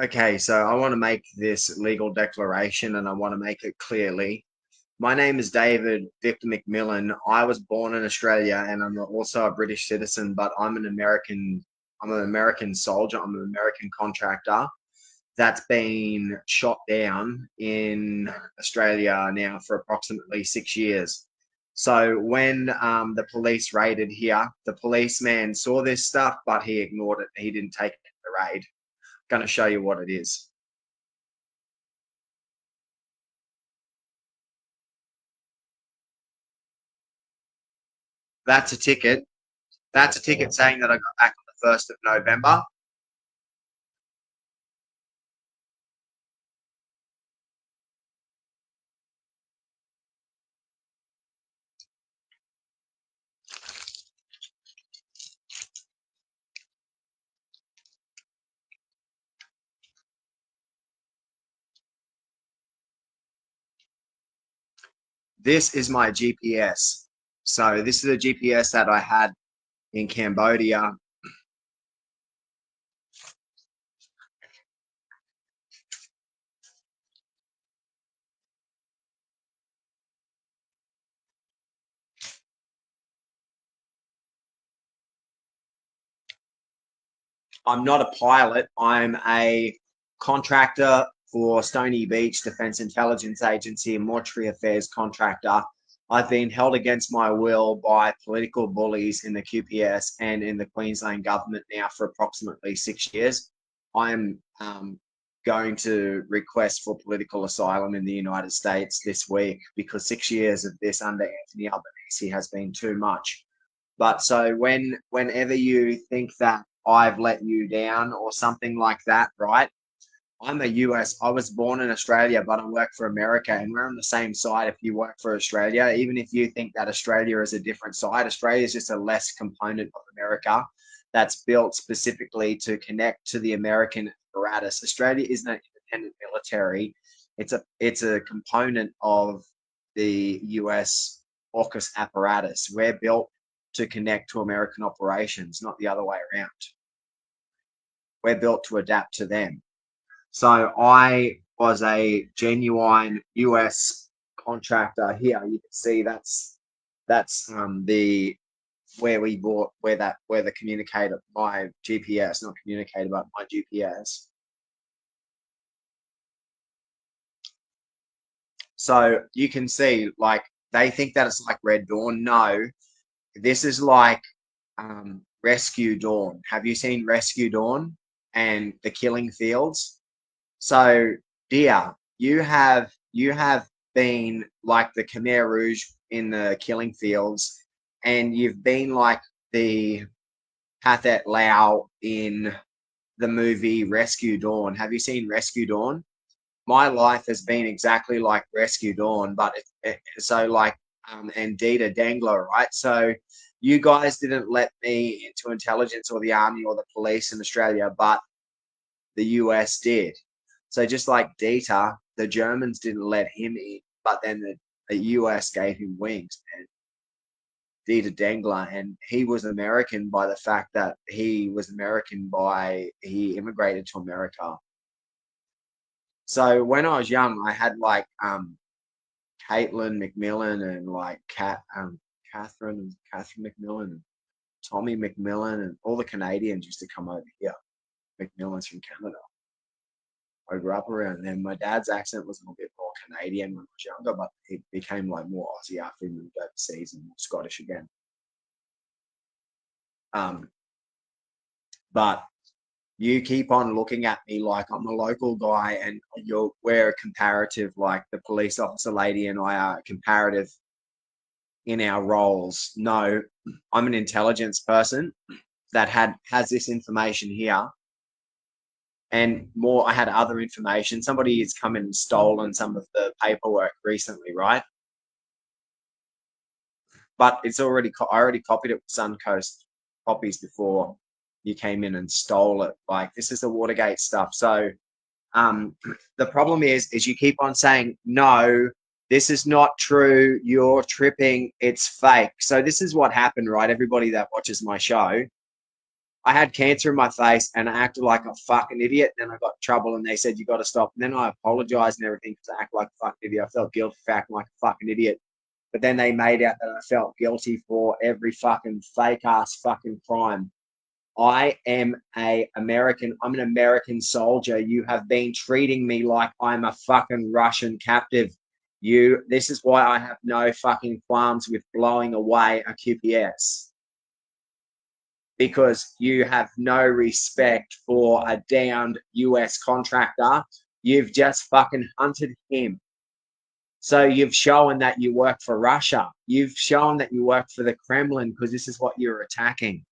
Okay, so I want to make this legal declaration and I want to make it clearly. My name is David Victor MacMillan. I was born in Australia and I'm also a British citizen, but I'm an American soldier, I'm an American contractor that's been shot down in Australia now for approximately 6 years. So when the police raided here, the policeman saw this stuff, but he ignored it. He didn't take it to the raid. Going to show you what it is. That's a ticket. That's a ticket saying that I got back on the 1st of November. This is my GPS. So this is a GPS that I had in Cambodia. I'm not a pilot. I'm a contractor for Stony Beach Defence Intelligence Agency and Mortuary Affairs contractor. I've been held against my will by political bullies in the QPS and in the Queensland government now for approximately 6 years. I'm going to request for political asylum in the United States this week because 6 years of this under Anthony Albanese has been too much. But so whenever you think that I've let you down or something like that, right? I'm a US. I was born in Australia, but I work for America, and we're on the same side. If you work for Australia, even if you think that Australia is a different side, Australia is just a less component of America that's built specifically to connect to the American apparatus. Australia isn't an independent military. It's a component of the US AUKUS apparatus. We're built to connect to American operations, not the other way around. We're built to adapt to them. So I was a genuine US contractor here. You can see that's the where we bought where the communicator, my GPS, not communicator, but my GPS. So you can see like they think that it's like Red Dawn. No, this is like Rescue Dawn. Have you seen Rescue Dawn and the Killing Fields? So, dear, you have been like the Khmer Rouge in the Killing Fields, and you've been like the Pathet Lao in the movie Rescue Dawn. Have you seen Rescue Dawn? My life has been exactly like Rescue Dawn, but so like and Dita Dangler, right? So you guys didn't let me into intelligence or the army or the police in Australia, but the US did. So just like Dieter, the Germans didn't let him in, but then the US gave him wings and Dieter Dengler, and he was American by the fact that he immigrated to America. So when I was young, I had like Caitlin MacMillan and like Catherine MacMillan and Tommy MacMillan and all the Canadians used to come over here. MacMillan's from Canada. I grew up around them. My dad's accent was a little bit more Canadian when I was younger, but it became like more Aussie after he moved overseas and more Scottish again. Um, but you keep on looking at me like I'm a local guy and we're comparative, like the police officer lady and I are comparative in our roles. No, I'm an intelligence person that has this information here and more. I had other information. Somebody has come in and stolen some of the paperwork recently, right? But I already copied it with Suncoast copies before you came in and stole it. Like this is the Watergate stuff. So um, the problem is you keep on saying no. This is not true. You're tripping. It's fake. So this is what happened, right? Everybody that watches my show, I had cancer in my face and I acted like a fucking idiot. Then I got in trouble and they said, you got to stop. And then I apologized and everything because I acted like a fucking idiot. I felt guilty for acting like a fucking idiot. But then they made out that I felt guilty for every fucking fake ass fucking crime. I am I'm an American soldier. You have been treating me like I'm a fucking Russian captive. This is why I have no fucking qualms with blowing away a QPS, because you have no respect for a downed US contractor. You've just fucking hunted him. So you've shown that you work for Russia. You've shown that you work for the Kremlin because this is what you're attacking.